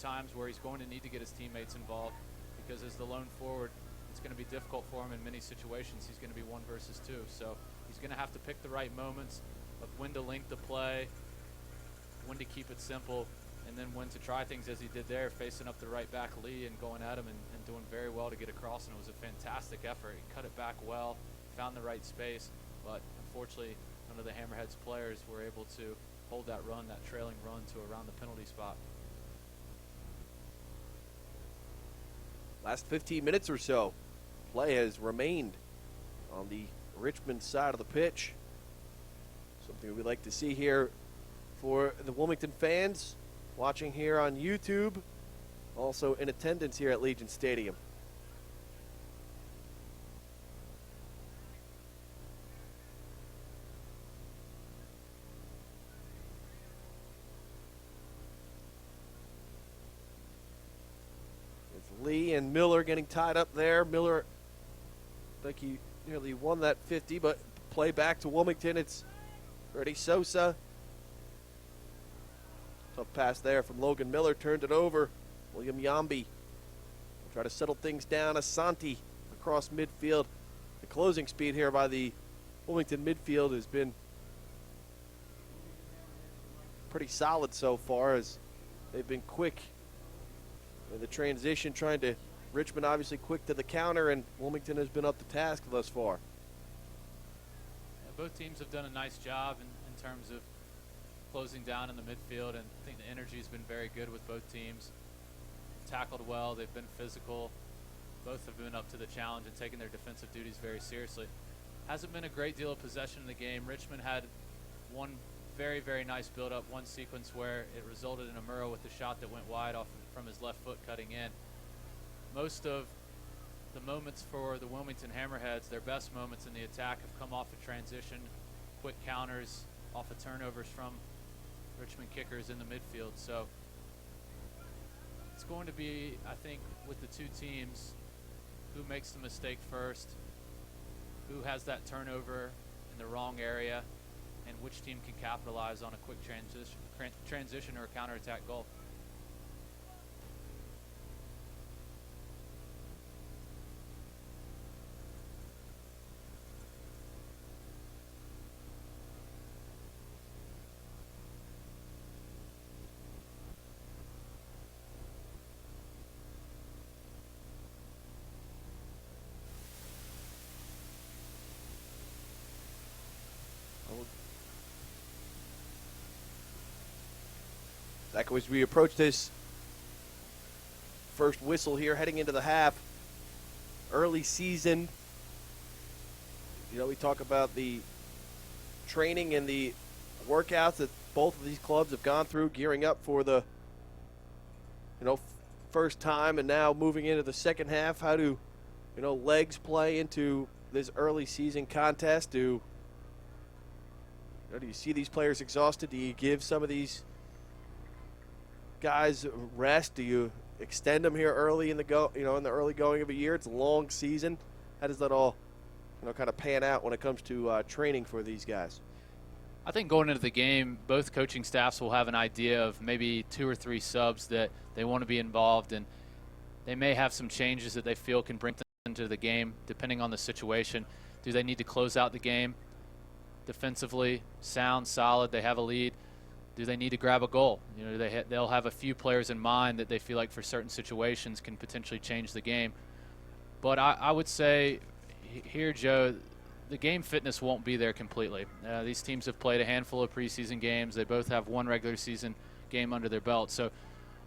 times where he's going to need to get his teammates involved, because as the lone forward, it's going to be difficult for him in many situations. He's going to be 1 versus 2. So he's going to have to pick the right moments of when to link the play, when to keep it simple, and then when to try things as he did there, facing up the right back Lee and going at him and doing very well to get across. And it was a fantastic effort. He cut it back well, found the right space, but unfortunately none of the Hammerheads players were able to hold that run, that trailing run, to around the penalty spot. Last 15 minutes or so, play has remained on the Richmond side of the pitch. Something we'd like to see here for the Wilmington fans watching here on YouTube, also in attendance here at Legion Stadium. With Lee and Miller getting tied up there. Miller, I think he nearly won that 50, but play back to Wilmington. It's Freddie Sosa. Tough pass there from Logan Miller, turned it over. William Yambi will try to settle things down. Asante across midfield. The closing speed here by the Wilmington midfield has been pretty solid so far, as they've been quick in the transition, trying to, Richmond obviously quick to the counter, and Wilmington has been up to task thus far. Yeah, both teams have done a nice job in terms of closing down in the midfield, and I think the energy has been very good with both teams. Tackled well, they've been physical. Both have been up to the challenge and taken their defensive duties very seriously. Hasn't been a great deal of possession in the game. Richmond had one very, very nice build-up, one sequence where it resulted in a Murrow with a shot that went wide off from his left foot cutting in. Most of the moments for the Wilmington Hammerheads, their best moments in the attack, have come off a transition, quick counters, off of turnovers from Richmond kickers in the midfield. So it's going to be, I think, with the two teams, who makes the mistake first, who has that turnover in the wrong area, and which team can capitalize on a quick transition or a counterattack goal. As we approach this first whistle here, heading into the half, early season, you know, we talk about the training and the workouts that both of these clubs have gone through, gearing up for the, you know, first time, and now moving into the second half. How do, you know, legs play into this early season contest? Do you see these players exhausted? Do you give some of these guys rest? Do you extend them here early in the in the early going of a year? It's a long season. How does that all, you know, kind of pan out when it comes to training for these guys? I think going into the game, both coaching staffs will have an idea of maybe 2 or 3 subs that they want to be involved in. They may have some changes that they feel can bring them into the game, depending on the situation. Do they need to close out the game defensively, sound, solid, they have a lead? Do they need to grab a goal? You know, they'll have a few players in mind that they feel like for certain situations can potentially change the game. But I would say here, Joe, the game fitness won't be there completely. These teams have played a handful of preseason games. They both have one regular season game under their belt. So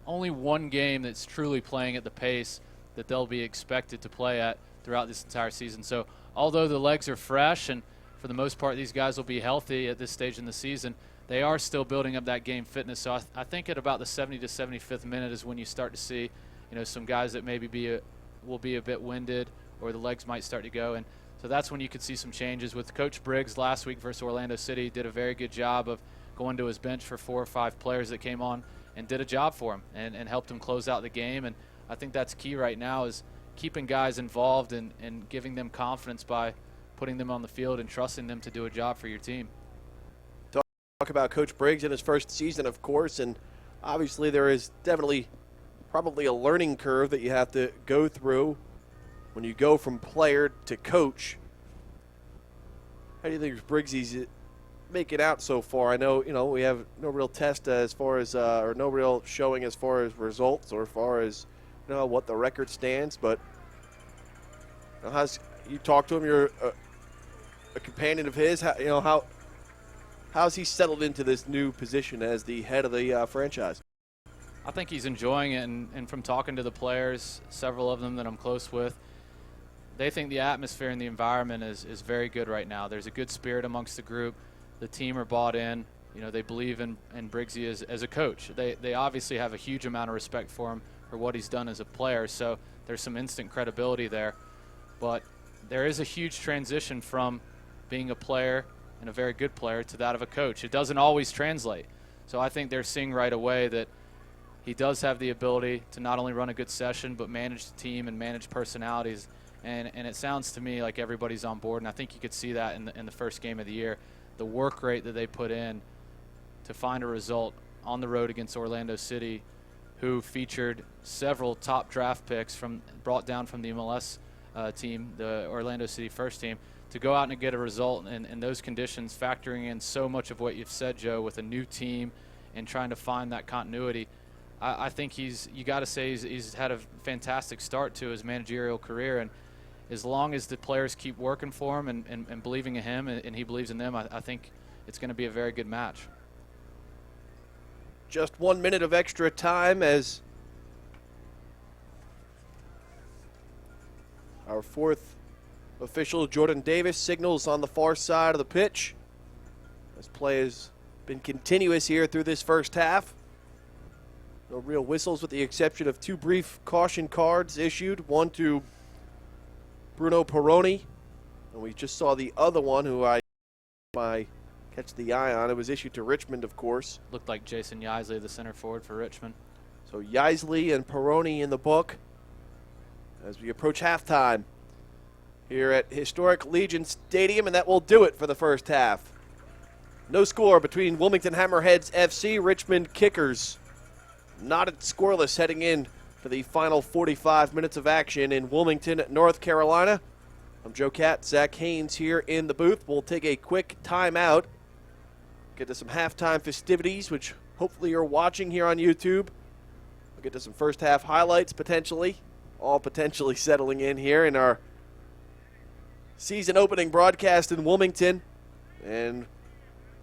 only one game that's truly playing at the pace that they'll be expected to play at throughout this entire season. So although the legs are fresh and for the most part these guys will be healthy at this stage in the season, they are still building up that game fitness. So I think at about the 70 to 75th minute is when you start to see, you know, some guys that maybe will be a bit winded, or the legs might start to go. And so that's when you could see some changes. With Coach Briggs last week versus Orlando City, did a very good job of going to his bench for 4 or 5 players that came on and did a job for him and helped him close out the game. And I think that's key right now, is keeping guys involved and giving them confidence by putting them on the field and trusting them to do a job for your team. Talk about Coach Briggs in his first season, of course, and obviously there is definitely probably a learning curve that you have to go through when you go from player to coach. How do you think Briggsy's making out so far? I know, we have no real test as far as, or no real showing as far as results or as far as, what the record stands, but how's you talk to him? You're a companion of his. How's he settled into this new position as the head of the franchise? I think he's enjoying it, and from talking to the players, several of them that I'm close with, they think the atmosphere and the environment is very good right now. There's a good spirit amongst the group. The team are bought in. They believe in Briggsy as a coach. They obviously have a huge amount of respect for him for what he's done as a player, so there's some instant credibility there. But there is a huge transition from being a player and a very good player to that of a coach. It doesn't always translate. So I think they're seeing right away that he does have the ability to not only run a good session but manage the team and manage personalities. And it sounds to me like everybody's on board, and I think you could see that in the first game of the year. The work rate that they put in to find a result on the road against Orlando City, who featured several top draft picks brought down from the MLS team, the Orlando City first team, to go out and get a result in those conditions, factoring in so much of what you've said, Joe, with a new team and trying to find that continuity. I think you got to say he's had a fantastic start to his managerial career, and as long as the players keep working for him and believing in him and he believes in them, I think it's going to be a very good match. Just 1 minute of extra time as our fourth official, Jordan Davis, signals on the far side of the pitch. This play has been continuous here through this first half. No real whistles with the exception of 2 brief caution cards issued, one to Bruno Peroni, and we just saw the other one who I catch the eye on. It was issued to Richmond, of course. Looked like Jason Yaisley, the center forward for Richmond. So Yaisley and Peroni in the book as we approach halftime here at historic Legion Stadium, and that will do it for the first half. No score between Wilmington Hammerheads FC, Richmond Kickers. Not scoreless heading in for the final 45 minutes of action in Wilmington, North Carolina. I'm Joe Catt, Zach Haynes here in the booth. We'll take a quick timeout, get to some halftime festivities, which hopefully you're watching here on YouTube. We'll get to some first half highlights potentially, all potentially settling in here in our season opening broadcast in Wilmington, and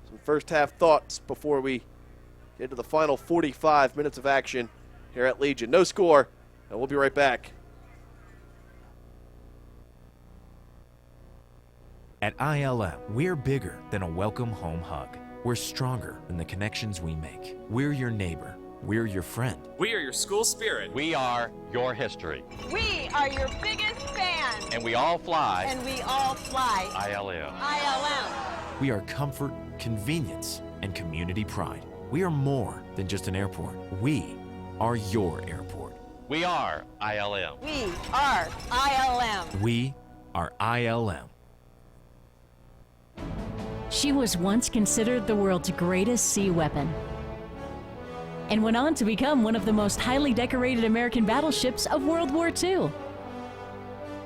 some first half thoughts before we get to the final 45 minutes of action here at Legion. No score, and we'll be right back. At ILM, we're bigger than a welcome home hug. We're stronger than the connections we make. We're your neighbor. We're your friend. We are your school spirit. We are your history. We are your biggest fans. And we all fly. And we all fly. ILM. ILM. We are comfort, convenience, and community pride. We are more than just an airport. We are your airport. We are ILM. We are ILM. We are ILM. She was once considered the world's greatest sea weapon and went on to become one of the most highly decorated American battleships of World War II.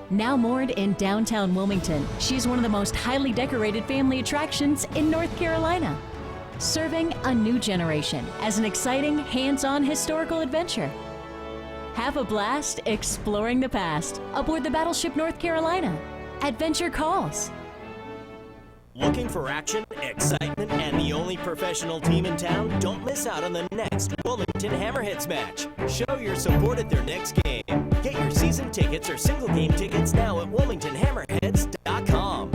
Now moored in downtown Wilmington, she's one of the most highly decorated family attractions in North Carolina, serving a new generation as an exciting, hands-on historical adventure. Have a blast exploring the past aboard the battleship North Carolina. Adventure calls. Looking for action, excitement, and the only professional team in town? Don't miss out on the next Wilmington Hammerheads match. Show your support at their next game. Get your season tickets or single game tickets now at WilmingtonHammerheads.com.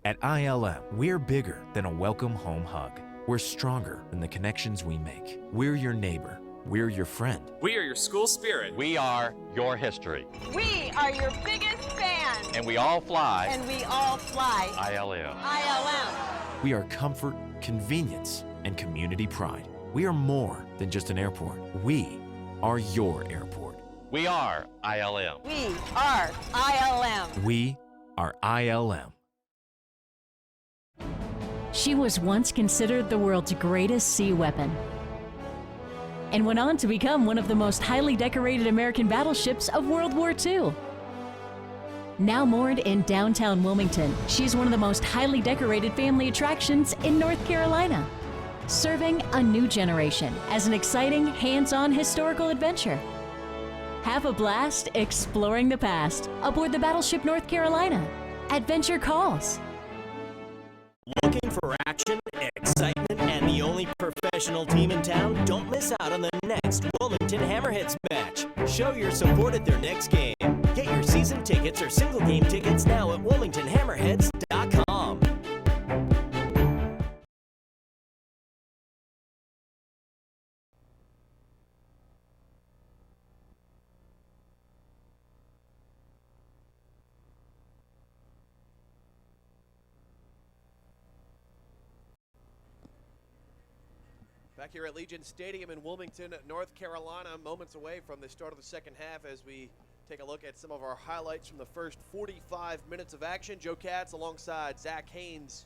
At ILM, we're bigger than a welcome home hug. We're stronger than the connections we make. We're your neighbor. We're your friend. We are your school spirit. We are your history. We are your biggest fans. And we all fly And we all fly ILM. ILM. We are comfort, convenience, and community pride. We are more than just an airport. We are your airport. We are ILM. We are ILM. We are ILM. She was once considered the world's greatest sea weapon and went on to become one of the most highly decorated American battleships of World War II. Now moored in downtown Wilmington, she's one of the most highly decorated family attractions in North Carolina, serving a new generation as an exciting, hands-on historical adventure. Have a blast exploring the past aboard the Battleship North Carolina. Adventure calls. Looking for action, excitement, and the only professional team in town? Don't miss out on the next Wilmington Hammerheads match. Show your support at their next game. Get your season tickets or single game tickets now at wilmingtonhammerheads.com. Back here at Legion Stadium in Wilmington, North Carolina, moments away from the start of the second half as we take a look at some of our highlights from the first 45 minutes of action. Joe Katz alongside Zach Haynes.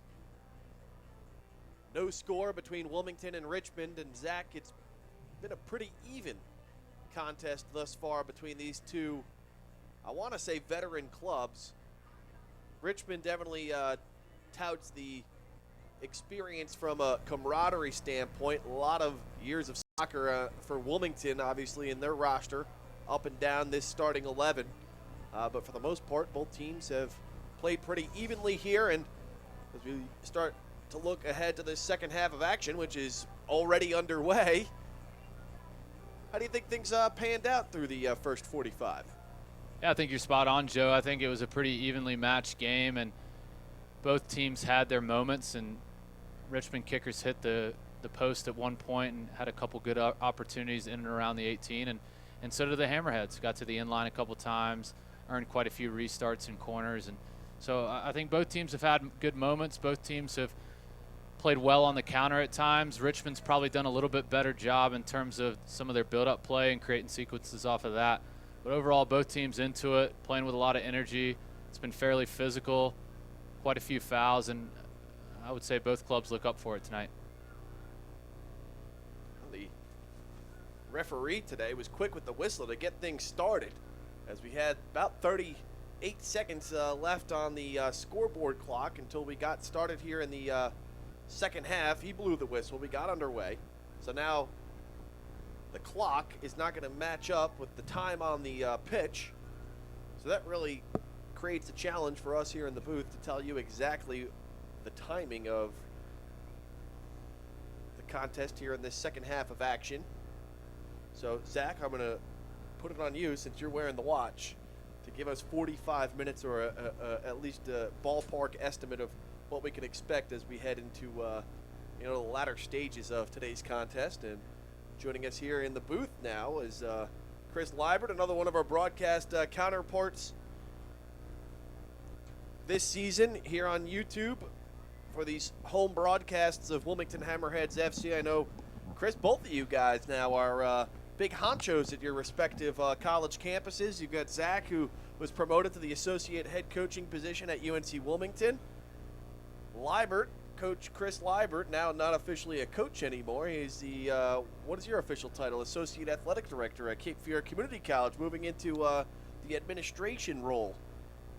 No score between Wilmington and Richmond, and Zach, it's been a pretty even contest thus far between these two, I want to say, veteran clubs. Richmond definitely touts the experience from a camaraderie standpoint. A lot of years of soccer for Wilmington, obviously, in their roster, up and down this starting 11. But for the most part, both teams have played pretty evenly here. And as we start to look ahead to the second half of action, which is already underway, how do you think things panned out through the first 45? Yeah, I think you're spot on, Joe. I think it was a pretty evenly matched game, and both teams had their moments, and Richmond kickers hit the post at one point and had a couple good opportunities in and around the 18, and so did the Hammerheads. Got to the inline a couple times, earned quite a few restarts and corners, and so I think both teams have had good moments. Both teams have played well on the counter at times. Richmond's probably done a little bit better job in terms of some of their build-up play and creating sequences off of that. But overall, both teams into it, playing with a lot of energy. It's been fairly physical, quite a few fouls, and I would say both clubs look up for it tonight. The referee today was quick with the whistle to get things started, as we had about 38 seconds left on the scoreboard clock until we got started here in the second half. He blew the whistle. We got underway. So now the clock is not going to match up with the time on the pitch. So that really creates a challenge for us here in the booth to tell you exactly the timing of the contest here in this second half of action. So, Zach, I'm going to put it on you, since you're wearing the watch, to give us 45 minutes or at least a ballpark estimate of what we can expect as we head into the latter stages of today's contest. And joining us here in the booth now is Chris Liebert, another one of our broadcast counterparts this season here on YouTube for these home broadcasts of Wilmington Hammerheads FC. I know, Chris, both of you guys now are big honchos at your respective college campuses. You've got Zach, who was promoted to the associate head coaching position at UNC Wilmington. Liebert, Coach Chris Liebert, now not officially a coach anymore. He's the, what is your official title? Associate Athletic Director at Cape Fear Community College, moving into the administration role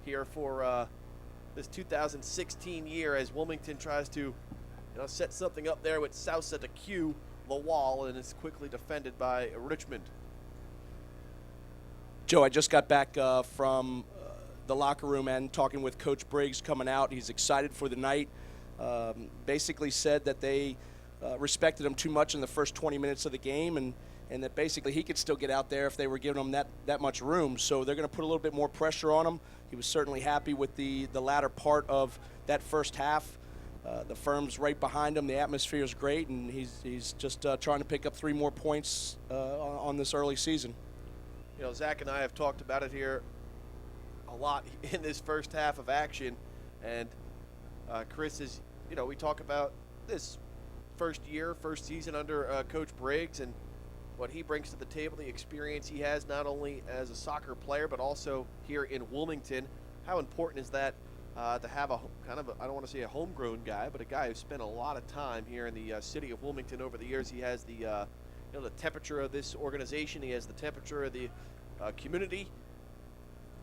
here for this 2016 year, as Wilmington tries to set something up there with Sousa to cue the wall, and it's quickly defended by Richmond. Joe, I just got back from the locker room and talking with Coach Briggs coming out. He's excited for the night. Basically said that they respected him too much in the first 20 minutes of the game, and that basically he could still get out there if they were giving him that much room. So they're going to put a little bit more pressure on him. He was certainly happy with the latter part of that first half. The firm's right behind him. The atmosphere is great, and he's just trying to pick up 3 more points on this early season. You know, Zach and I have talked about it here a lot in this first half of action, and Chris is, you know, we talk about this first season under Coach Briggs and what he brings to the table, the experience he has not only as a soccer player but also here in Wilmington. How important is that to have a kind of, I don't want to say a homegrown guy, but a guy who's spent a lot of time here in the city of Wilmington over the years. He has the, you know, the temperature of this organization. He has the temperature of the community.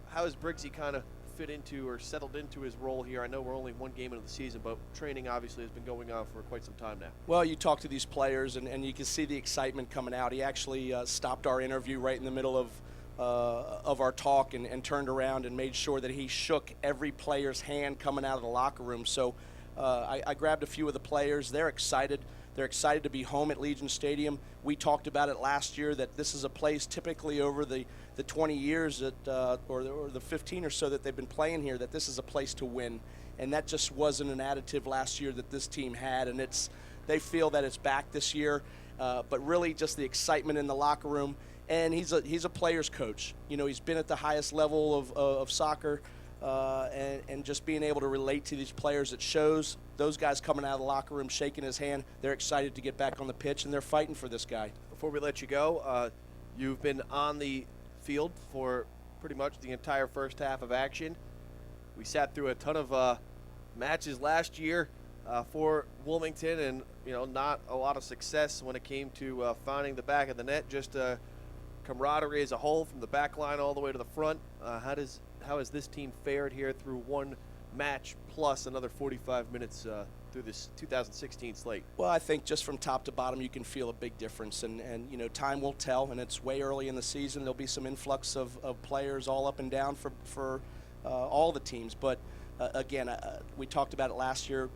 How has Briggsy kind of fit into or settled into his role here? I know we're only 1 game into the season, but training obviously has been going on for quite some time now. Well, you talk to these players, and you can see the excitement coming out. He actually stopped our interview right in the middle of our talk and turned around and made sure that he shook every player's hand coming out of the locker room. So I grabbed a few of the players. They're excited. They're excited to be home at Legion Stadium. We talked about it last year that this is a place typically over the 20 years that, or the 15 or so that they've been playing here, that this is a place to win. And that just wasn't an additive last year that this team had. And they feel that it's back this year. But really just the excitement in the locker room. And he's a player's coach. You know, he's been at the highest level of soccer. And just being able to relate to these players, it shows. Those guys coming out of the locker room shaking his hand, they're excited to get back on the pitch, and they're fighting for this guy. Before we let you go, you've been on the field for pretty much the entire first half of action. We sat through a ton of matches last year for Wilmington, and you know, not a lot of success when it came to finding the back of the net. Just camaraderie as a whole, from the back line all the way to the front. How has this team fared here through 1 match plus another 45 minutes through this 2016 slate? Well, I think just from top to bottom you can feel a big difference, and you know, time will tell, and it's way early in the season. There'll be some influx of players all up and down for all the teams, but again, we talked about it last year.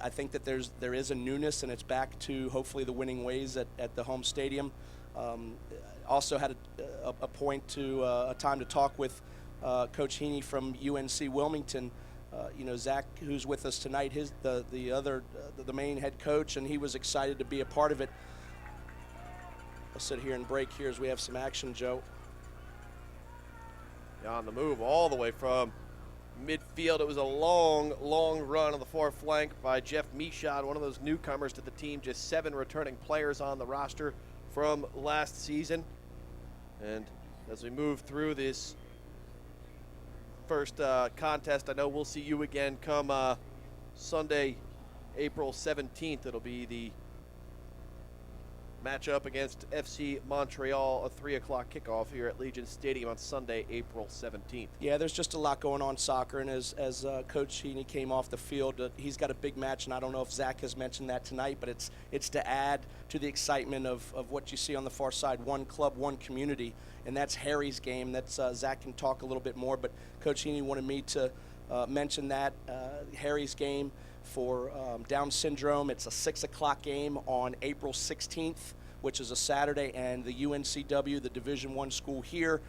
I think that there is a newness, and it's back to hopefully the winning ways at the home stadium. Also had a time to talk with Coach Heaney from UNC Wilmington. You know, Zach, who's with us tonight, the main head coach, and he was excited to be a part of it. I'll sit here and break here as we have some action, Joe. On the move all the way from midfield. It was a long run on the far flank by Jeff Michaud, one of those newcomers to the team. Just 7 returning players on the roster from last season. And as we move through this first contest, I know we'll see you again come Sunday, April 17th. It'll be the matchup against FC Montreal, a 3 o'clock kickoff here at Legion Stadium on Sunday, April 17th. Yeah, there's just a lot going on in soccer, and as Coach Heaney came off the field, he's got a big match, and I don't know if Zach has mentioned that tonight, but it's to add to the excitement of what you see on the far side, 1 club, 1 community, and that's Harry's game. That's Zach can talk a little bit more, but Coach Heaney wanted me to mention that Harry's game for Down syndrome. It's a 6 o'clock game on April 16th, which is a Saturday, and the UNCW, the Division I school here,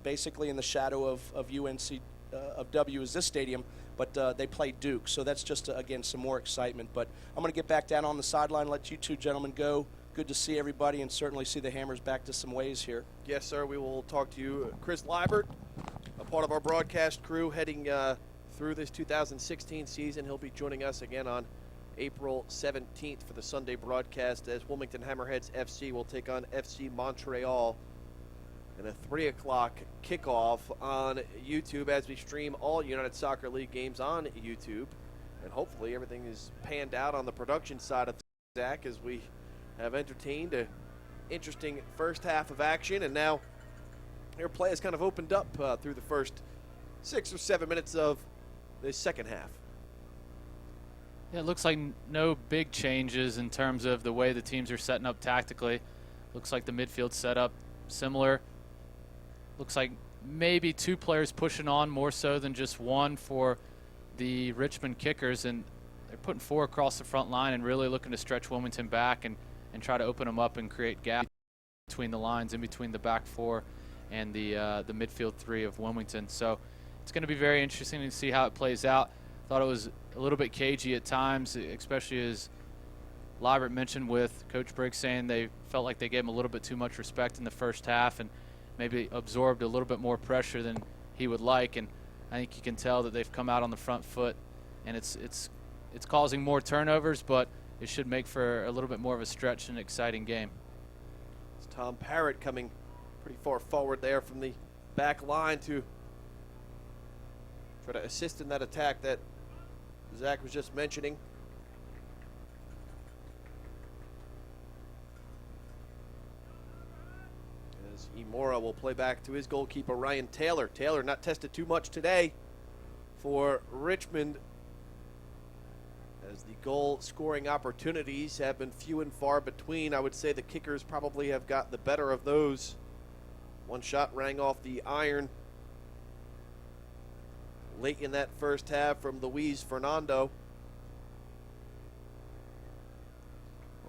basically in the shadow of UNCW is this stadium, but they play Duke. So that's just, again, some more excitement. But I'm going to get back down on the sideline, let you two gentlemen go. Good to see everybody, and certainly see the Hammers back to some ways here. Yes, sir. We will talk to you. Chris Liebert, a part of our broadcast crew heading through this 2016 season. He'll be joining us again on April 17th for the Sunday broadcast, as Wilmington Hammerheads FC will take on FC Montreal in a 3 o'clock kickoff on YouTube, as we stream all United Soccer League games on YouTube. And hopefully everything is panned out on the production side of things, Zach, as we have entertained an interesting first half of action, and now their play has kind of opened up through the first 6 or 7 minutes of the second half. Yeah, it looks like no big changes in terms of the way the teams are setting up tactically. Looks like the midfield setup similar. Looks like maybe 2 players pushing on more so than just 1 for the Richmond kickers, and they're putting 4 across the front line and really looking to stretch Wilmington back and try to open them up and create gaps between the lines, in between the back 4 and the midfield 3 of Wilmington. So it's going to be very interesting to see how it plays out. thought it was a little bit cagey at times, especially as Liebert mentioned with Coach Briggs saying they felt like they gave him a little bit too much respect in the first half and maybe absorbed a little bit more pressure than he would like. And I think you can tell that they've come out on the front foot, and it's causing more turnovers, but it should make for a little bit more of a stretch and exciting game. It's Tom Parrott coming pretty far forward there from the back line to try to assist in that attack that Zach was just mentioning. As Imora will play back to his goalkeeper, Ryan Taylor. Taylor not tested too much today for Richmond, as the goal scoring opportunities have been few and far between. I would say the kickers probably have got the better of those. One shot rang off the iron late in that first half from Luis Fernando,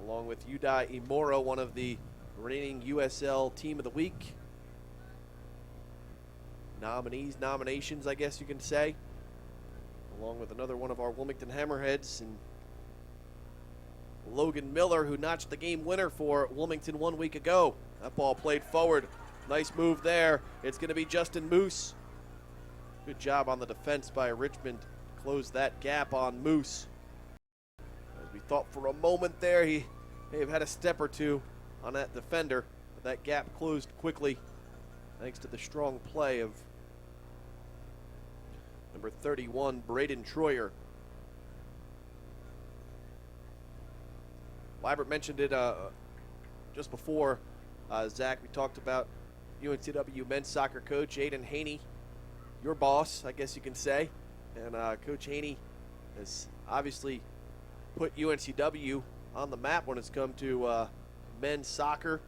along with Udai Imora, one of the reigning USL Team of the Week nominations, I guess you can say, along with another one of our Wilmington Hammerheads, and Logan Miller, who notched the game winner for Wilmington 1 week ago. That ball played forward. Nice move there. It's going to be Justin Moose. Good job on the defense by Richmond. Closed that gap on Moose. As we thought for a moment there, he may have had a step or two on that defender, but that gap closed quickly thanks to the strong play of number 31, Braden Troyer. Liebert mentioned it just before. Zach, we talked about UNCW men's soccer coach Aiden Haney, your boss, I guess you can say. And Coach Haney has obviously put UNCW on the map when it's come to men's soccer.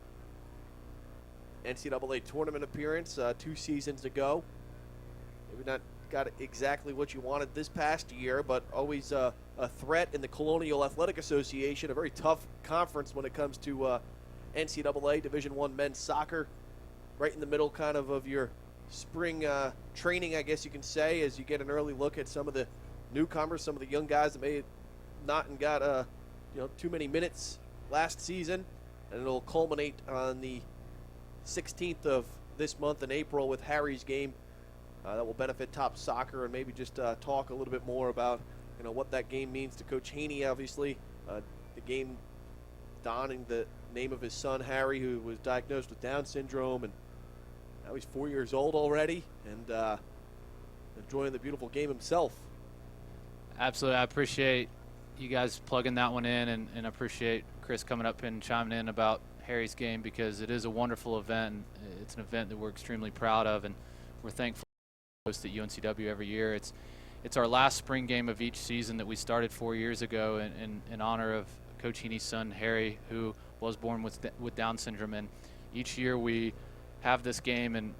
NCAA tournament appearance 2 seasons ago. Maybe not got exactly what you wanted this past year, but always a threat in the Colonial Athletic Association, a very tough conference when it comes to NCAA Division I men's soccer. Right in the middle kind of your spring training, I guess you can say, as you get an early look at some of the newcomers, some of the young guys that may have not and got too many minutes last season. And it'll culminate on the 16th of this month in April with Harry's game. That will benefit Top Soccer, and maybe just talk a little bit more about what that game means to Coach Haney. Obviously, the game donning the name of his son Harry, who was diagnosed with Down syndrome, and now he's 4 years old already, and enjoying the beautiful game himself. Absolutely, I appreciate you guys plugging that one in, and appreciate Chris coming up and chiming in about Harry's game, because it is a wonderful event. It's an event that we're extremely proud of, and we're thankful to host at UNCW every year. It's our last spring game of each season that we started 4 years ago in honor of Coach Haney's son Harry, who was born with Down syndrome. And each year we have this game, and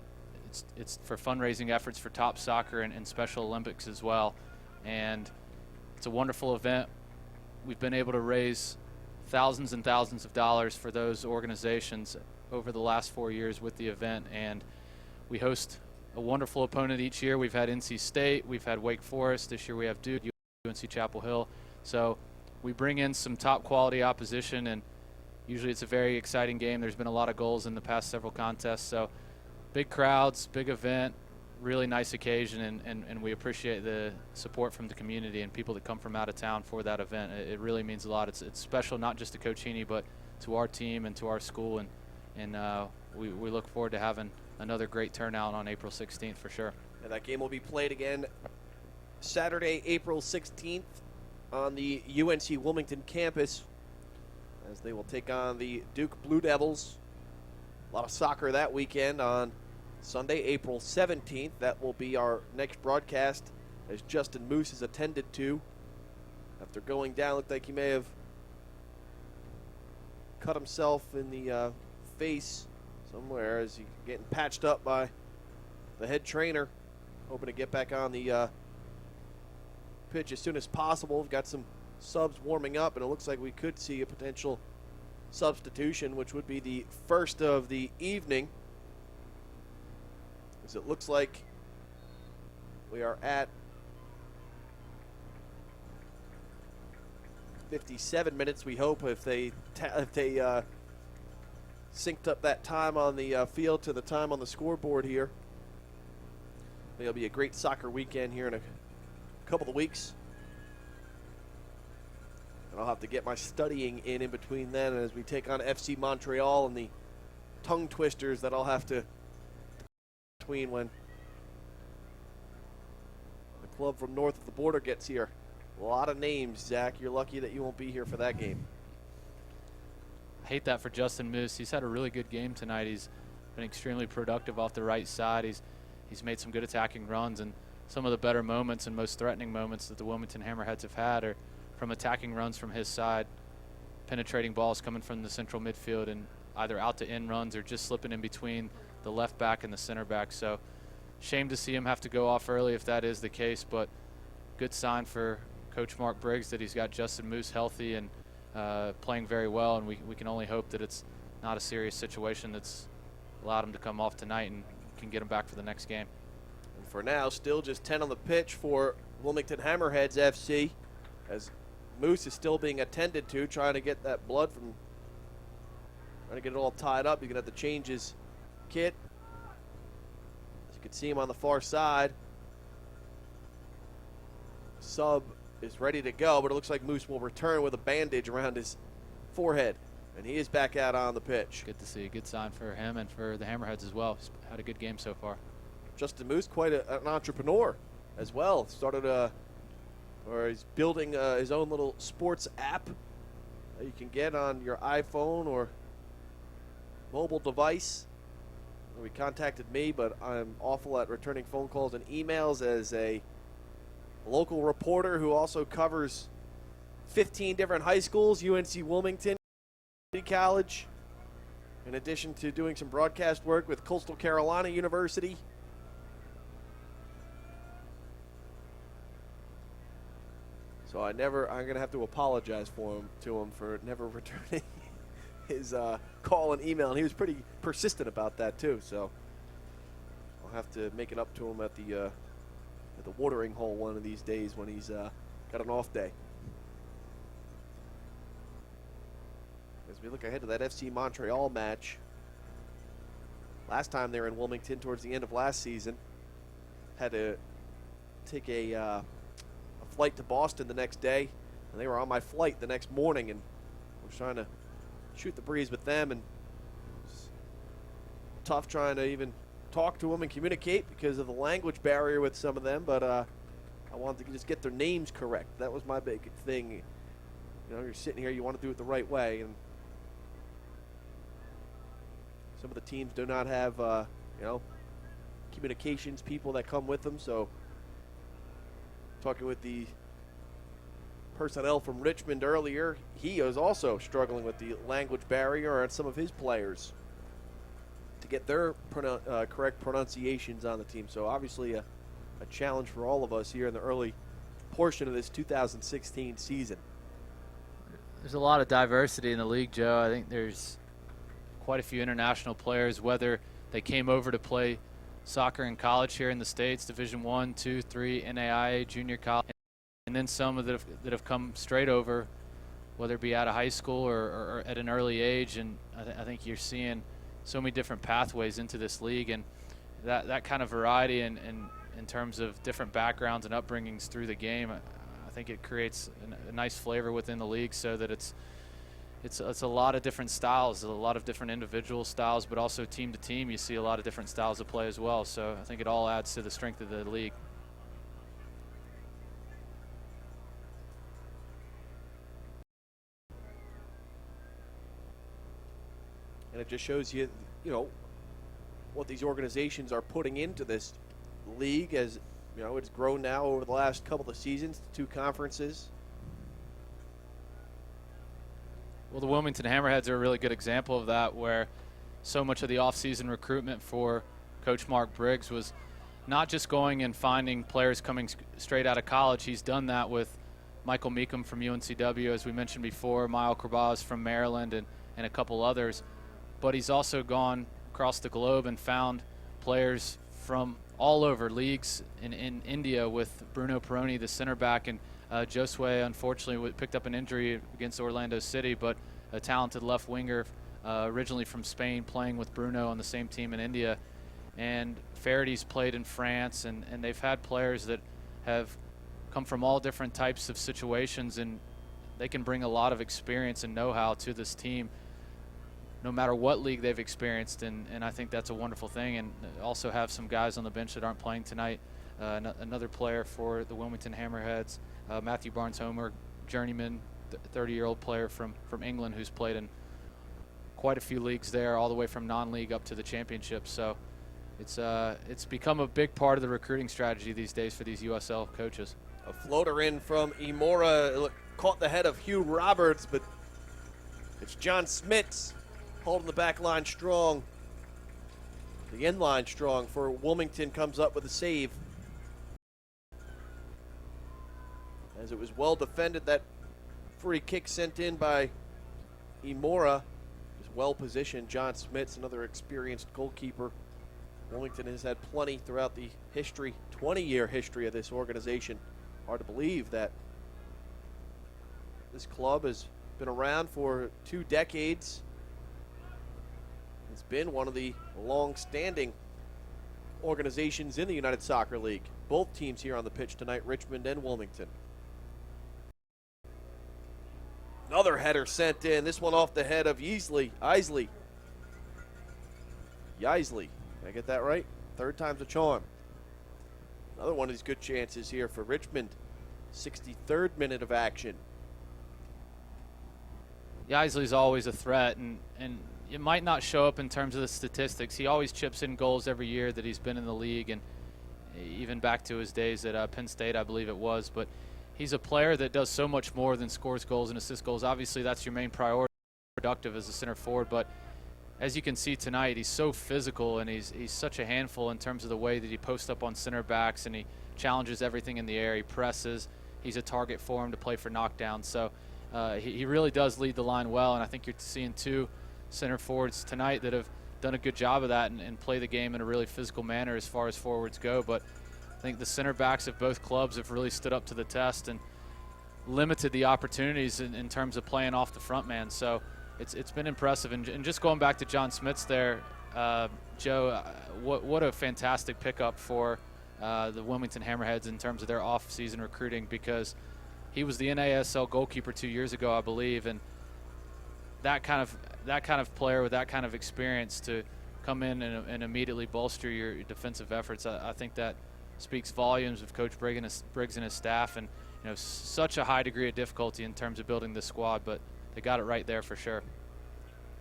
it's for fundraising efforts for Top Soccer and Special Olympics as well. And it's a wonderful event. We've been able to raise thousands and thousands of dollars for those organizations over the last 4 years with the event, and we host a wonderful opponent each year. We've had NC State, we've had Wake Forest, this year we have Duke, UNC Chapel Hill. So we bring in some top quality opposition, and usually it's a very exciting game. There's been a lot of goals in the past several contests, so big crowds, big event, really nice occasion, and we appreciate the support from the community and people that come from out of town for that event. It really means a lot. It's special not just to Coach Haney, but to our team and to our school, and we look forward to having another great turnout on April 16th for sure. And that game will be played again Saturday, April 16th on the UNC Wilmington campus, as they will take on the Duke Blue Devils. A lot of soccer that weekend. On Sunday, April 17th, that will be our next broadcast, as Justin Moose is attended to after going down. Looked like he may have cut himself in the face somewhere, as he's getting patched up by the head trainer, hoping to get back on the pitch as soon as possible. We've got some subs warming up, and it looks like we could see a potential substitution, which would be the first of the evening, as it looks like we are at 57 minutes, we hope, if they synced up that time on the field to the time on the scoreboard here. It'll be a great soccer weekend here in a couple of weeks. And I'll have to get my studying in between then as we take on FC Montreal and the tongue twisters that I'll have to between when the club from north of the border gets here. A lot of names, Zach. You're lucky that you won't be here for that game. I hate that for Justin Moose. He's had a really good game tonight. He's been extremely productive off the right side. He's made some good attacking runs, and some of the better moments and most threatening moments that the Wilmington Hammerheads have had are from attacking runs from his side, penetrating balls coming from the central midfield and either out to in runs or just slipping in between the left back and the center back. So shame to see him have to go off early if that is the case, but good sign for Coach Mark Briggs that he's got Justin Moose healthy and playing very well, and we can only hope that it's not a serious situation that's allowed him to come off tonight and can get him back for the next game. And for now, still just 10 on the pitch for Wilmington Hammerheads FC, as Moose is still being attended to, trying to get that blood from, trying to get it all tied up. He's going to have to change his kit. As you can see him on the far side. Sub is ready to go, but it looks like Moose will return with a bandage around his forehead. And he is back out on the pitch. Good to see. A good sign for him and for the Hammerheads as well. He's had a good game so far. Justin Moose, quite an entrepreneur as well. Started or he's building his own little sports app that you can get on your iPhone or mobile device. He contacted me, but I'm awful at returning phone calls and emails as a local reporter who also covers 15 different high schools, UNC Wilmington College, in addition to doing some broadcast work with Coastal Carolina University. So I'm going to have to apologize to him for never returning his call and email, and he was pretty persistent about that too. So I'll have to make it up to him at the watering hole one of these days when he's got an off day. As we look ahead to that FC Montreal match, last time they were in Wilmington towards the end of last season, had to take a flight to Boston the next day, and they were on my flight the next morning, and I was trying to shoot the breeze with them, and it was tough trying to even talk to them and communicate because of the language barrier with some of them, but I wanted to just get their names correct. That was my big thing. You know, you're sitting here, you want to do it the right way, and some of the teams do not have, communications people that come with them, so talking with the personnel from Richmond earlier, he is also struggling with the language barrier on some of his players to get their correct pronunciations on the team. So obviously a challenge for all of us here in the early portion of this 2016 season. There's a lot of diversity in the league, Joe. I think there's quite a few international players, whether they came over to play soccer in college here in the States, Division I, II, III, NAIA, junior college, and then some that have come straight over, whether it be out of high school or at an early age. And I think you're seeing so many different pathways into this league, and that kind of variety in terms of different backgrounds and upbringings through the game, I think it creates a nice flavor within the league, so that it's a lot of different styles, a lot of different individual styles, but also team to team you see a lot of different styles of play as well. So I think it all adds to the strength of the league. And it just shows you, what these organizations are putting into this league, as it's grown now over the last couple of seasons, 2 conferences. Well, the Wilmington Hammerheads are a really good example of that, where so much of the offseason recruitment for Coach Mark Briggs was not just going and finding players coming straight out of college. He's done that with Michael Meekum from UNCW, as we mentioned before, Mile Krabaz from Maryland, and a couple others. But he's also gone across the globe and found players from all over leagues in India, with Bruno Peroni, the center back, and Josue, unfortunately, picked up an injury against Orlando City, but a talented left winger, originally from Spain, playing with Bruno on the same team in India. And Faraday's played in France, and they've had players that have come from all different types of situations, and they can bring a lot of experience and know-how to this team, no matter what league they've experienced, and I think that's a wonderful thing. And also have some guys on the bench that aren't playing tonight. Another player for the Wilmington Hammerheads, Matthew Barnes-Homer, journeyman, 30-year-old player from England who's played in quite a few leagues there, all the way from non-league up to the championship. So it's become a big part of the recruiting strategy these days for these USL coaches. A floater in from Imora, caught the head of Hugh Roberts, but it's John Smits holding the back line strong. The end line strong for Wilmington comes up with a save. As it was well defended, that free kick sent in by Imora is well positioned. John Smits, another experienced goalkeeper. Wilmington has had plenty throughout the history, 20-year history of this organization. Hard to believe that this club has been around for 2 decades. It's been one of the long-standing organizations in the United Soccer League. Both teams here on the pitch tonight, Richmond and Wilmington. Another header sent in, this one off the head of Isley. Did I get that right? Third time's a charm. Another one of these good chances here for Richmond. 63rd minute of action. Isley's always a threat, and it might not show up in terms of the statistics. He always chips in goals every year that he's been in the league, and even back to his days at Penn State, I believe it was. But he's a player that does so much more than scores goals and assists goals. Obviously, that's your main priority, productive as a center forward. But as you can see tonight, he's so physical, and he's such a handful in terms of the way that he posts up on center backs, and he challenges everything in the air. He presses. He's a target for him to play for knockdowns. So he really does lead the line well, and I think you're seeing 2 center forwards tonight that have done a good job of that and play the game in a really physical manner as far as forwards go. But I think the center backs of both clubs have really stood up to the test and limited the opportunities in terms of playing off the front man. So it's been impressive. And just going back to John Smits there, Joe, what a fantastic pickup for the Wilmington Hammerheads in terms of their off-season recruiting, because he was the NASL goalkeeper 2 years ago, I believe, and that kind of player with that kind of experience to come in and immediately bolster your defensive efforts, I think that speaks volumes of Coach Briggs and his staff, and such a high degree of difficulty in terms of building this squad, but they got it right there for sure.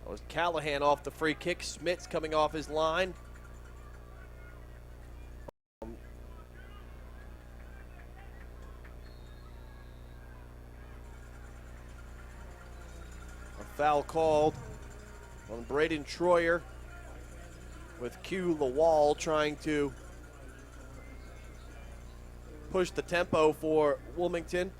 That was Callahan off the free kick. Smits coming off his line. A foul called on Braden Troyer, with Q Lawal trying to push the tempo for Wilmington.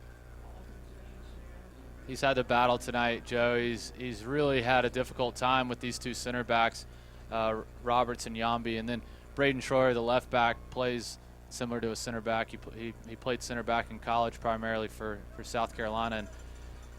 He's had to battle tonight, Joe. He's really had a difficult time with these 2 center backs, Roberts and Yambi, and then Braden Troyer, the left back, plays similar to a center back. He played center back in college primarily for South Carolina, and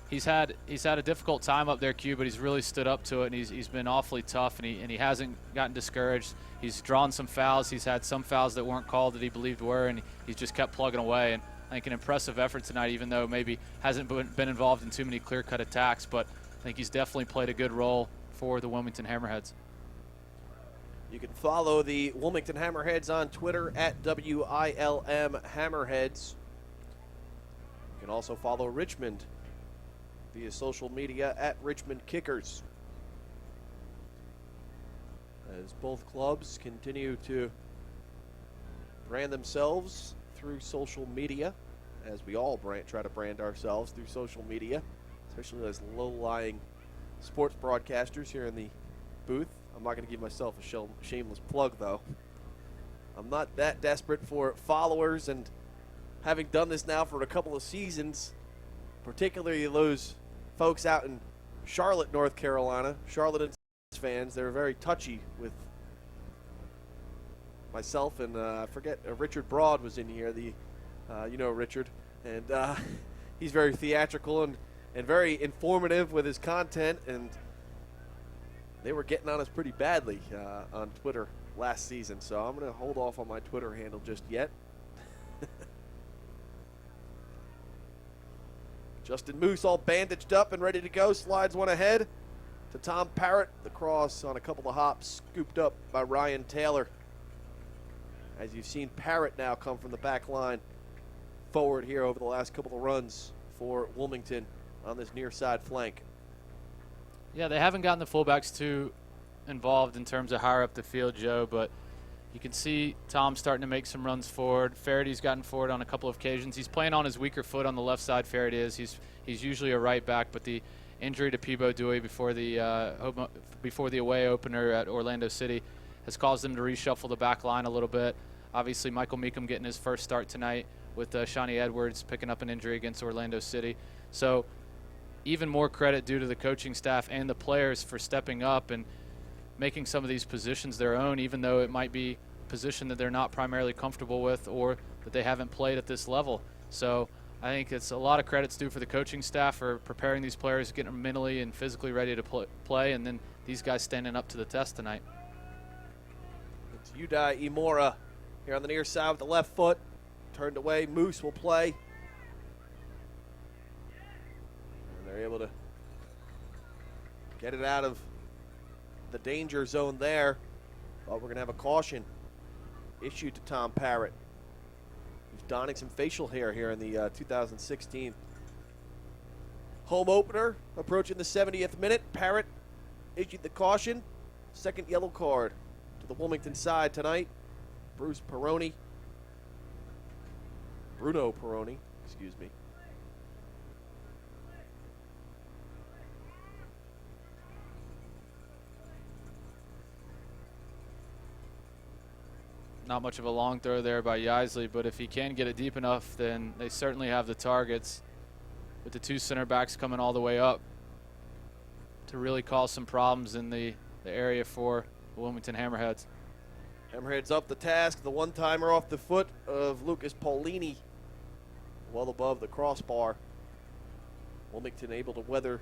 he's had a difficult time up there, Q, but he's really stood up to it, and he's been awfully tough, and he hasn't gotten discouraged. He's drawn some fouls. He's had some fouls that weren't called that he believed were, and he's just kept plugging away. And I think an impressive effort tonight, even though maybe hasn't been involved in too many clear-cut attacks, but I think he's definitely played a good role for the Wilmington Hammerheads. You can follow the Wilmington Hammerheads on Twitter at WILM Hammerheads. You can also follow Richmond via social media at Richmond Kickers. As both clubs continue to brand themselves through social media, as we all try to brand ourselves through social media, especially as low-lying sports broadcasters here in the booth. I'm not going to give myself a shameless plug, though. I'm not that desperate for followers, and having done this now for a couple of seasons, particularly those folks out in Charlotte, North Carolina, Charlotte and fans, they're very touchy with myself, and I forget, Richard Broad was in here, Richard, And he's very theatrical and very informative with his content, and they were getting on us pretty badly on Twitter last season, so I'm going to hold off on my Twitter handle just yet. Justin Moose all bandaged up and ready to go, slides one ahead to Tom Parrott. The cross on a couple of hops scooped up by Ryan Taylor. As you've seen Parrott now come from the back line forward here over the last couple of runs for Wilmington on this near side flank. Yeah, they haven't gotten the fullbacks too involved in terms of higher up the field, Joe, but you can see Tom starting to make some runs forward. Faraday's gotten forward on a couple of occasions. He's playing on his weaker foot on the left side, Faraday is. He's usually a right back, but the injury to Peebo Dewey before the away opener at Orlando City has caused them to reshuffle the back line a little bit. Obviously, Michael Meekum getting his first start tonight with Shawnee Edwards picking up an injury against Orlando City. So even more credit due to the coaching staff and the players for stepping up and making some of these positions their own, even though it might be a position that they're not primarily comfortable with or that they haven't played at this level. So I think it's a lot of credits due for the coaching staff for preparing these players, getting them mentally and physically ready to play, and then these guys standing up to the test tonight. It's Udai Imora here on the near side with the left foot. Turned away, Moose will play. And they're able to get it out of the danger zone there. But we're going to have a caution issued to Tom Parrott. He's donning some facial hair here in the 2016 home opener. Approaching the 70th minute, Parrott issued the caution. Second yellow card to the Wilmington side tonight. Bruno Peroni, excuse me. Not much of a long throw there by Yaisley, but if he can get it deep enough, then they certainly have the targets with the two center backs coming all the way up to really cause some problems in the area for the Wilmington Hammerheads. Hammerheads up the task. The one-timer off the foot of Lucas Paulini, well above the crossbar. Wilmington able to weather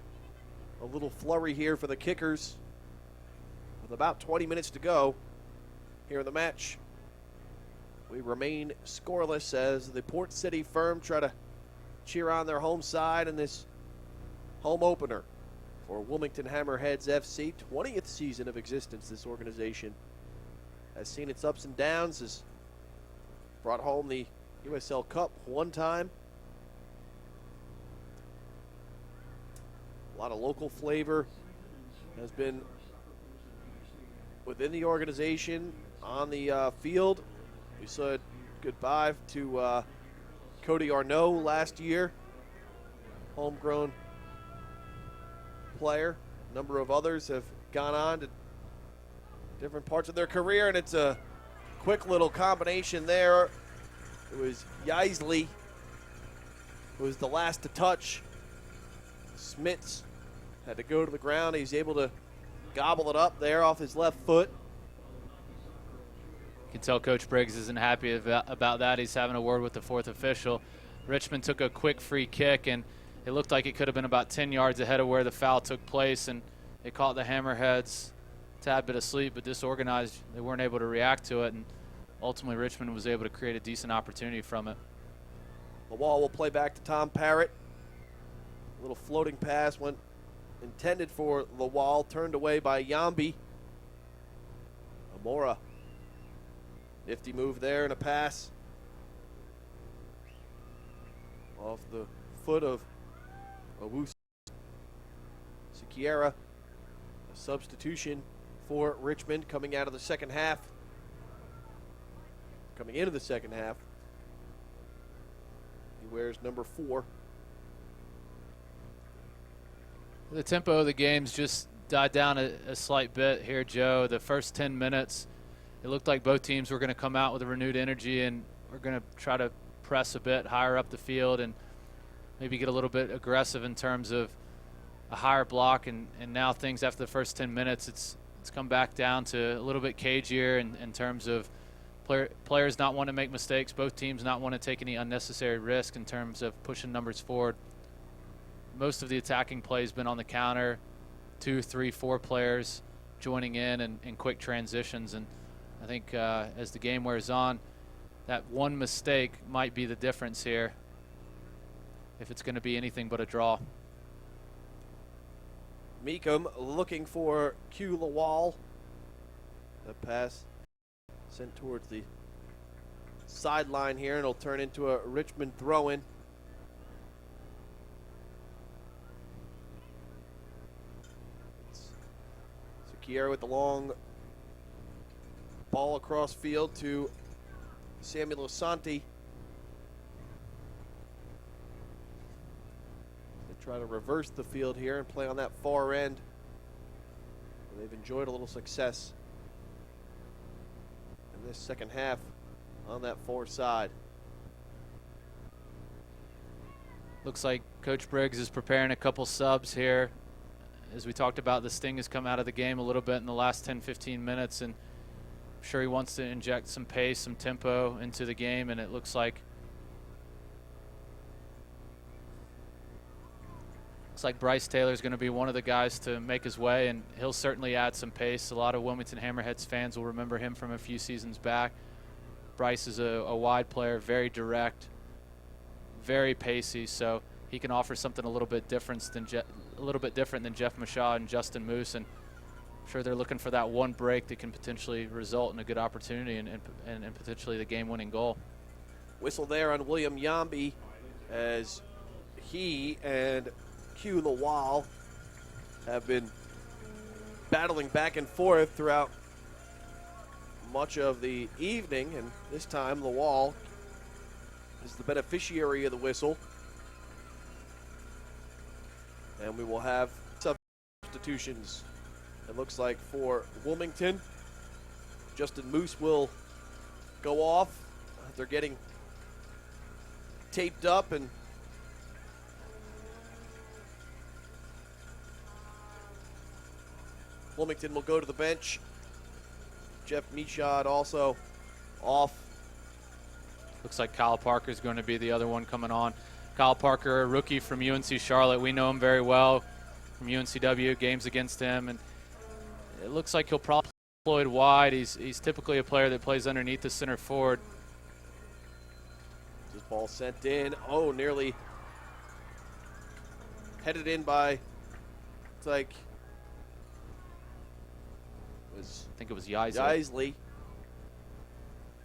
a little flurry here for the kickers with about 20 minutes to go here in the match. We remain scoreless as the Port City firm try to cheer on their home side in this home opener for Wilmington Hammerheads FC. 20th season of existence, this organization has seen its ups and downs, has brought home the USL Cup one time. A lot of local flavor has been within the organization, on the field. We said goodbye to Cody Arnault last year, homegrown player. A number of others have gone on to different parts of their career, and it's a quick little combination there. It was Yaisley who was the last to touch. Smits had to go to the ground. He's able to gobble it up there off his left foot. You can tell Coach Briggs isn't happy about that. He's having a word with the fourth official. Richmond took a quick free kick, and it looked like it could have been about 10 yards ahead of where the foul took place, and it caught the Hammerheads a tad bit asleep, but disorganized. They weren't able to react to it, and ultimately Richmond was able to create a decent opportunity from it. The wall will play back to Tom Parrott. A little floating pass went intended for the wall, turned away by Yambi. Amora. Nifty move there and a pass off the foot of Owusu Sikiera. A substitution for Richmond coming out of the second half. Coming into the second half. He wears number 4. The tempo of the game's just died down a slight bit here, Joe. The first 10 minutes, it looked like both teams were going to come out with a renewed energy and we're going to try to press a bit higher up the field and maybe get a little bit aggressive in terms of a higher block. And now things after the first 10 minutes, it's come back down to a little bit cagier in terms of Players not want to make mistakes. Both teams not want to take any unnecessary risk in terms of pushing numbers forward. Most of the attacking play has been on the counter, 2, 3, 4 players joining in quick transitions. And I think as the game wears on, that one mistake might be the difference here if it's going to be anything but a draw. Meekum looking for Q Lawal. The pass sent towards the sideline here, and it'll turn into a Richmond throw-in. Secchiera with the long ball across field to Samuel Osanti. They try to reverse the field here and play on that far end. They've enjoyed a little success in this second half on that far side. Looks like Coach Briggs is preparing a couple subs here. As we talked about, the sting has come out of the game a little bit in the last 10-15 minutes, and I'm sure he wants to inject some pace, some tempo into the game, and it looks like Bryce Taylor is going to be one of the guys to make his way, and he'll certainly add some pace. A lot of Wilmington Hammerheads fans will remember him from a few seasons back. Bryce is a wide player, very direct, very pacey, so he can offer something a little bit different than Jeff Mashaw and Justin Moose, and I'm sure they're looking for that one break that can potentially result in a good opportunity and potentially the game-winning goal. Whistle there on William Yambi as he and Q Lawal have been battling back and forth throughout much of the evening, and this time Lawal is the beneficiary of the whistle. And we will have substitutions, it looks like, for Wilmington. Justin Moose will go off. They're getting taped up, and Wilmington will go to the bench. Jeff Michaud also off. Looks like Kyle Parker is going to be the other one coming on. Kyle Parker, a rookie from UNC Charlotte. We know him very well from UNCW, games against him, and it looks like he'll probably be deployed wide. He's typically a player that plays underneath the center forward. This ball sent in. Oh, nearly headed in by, it's like, I think it was Yaisley.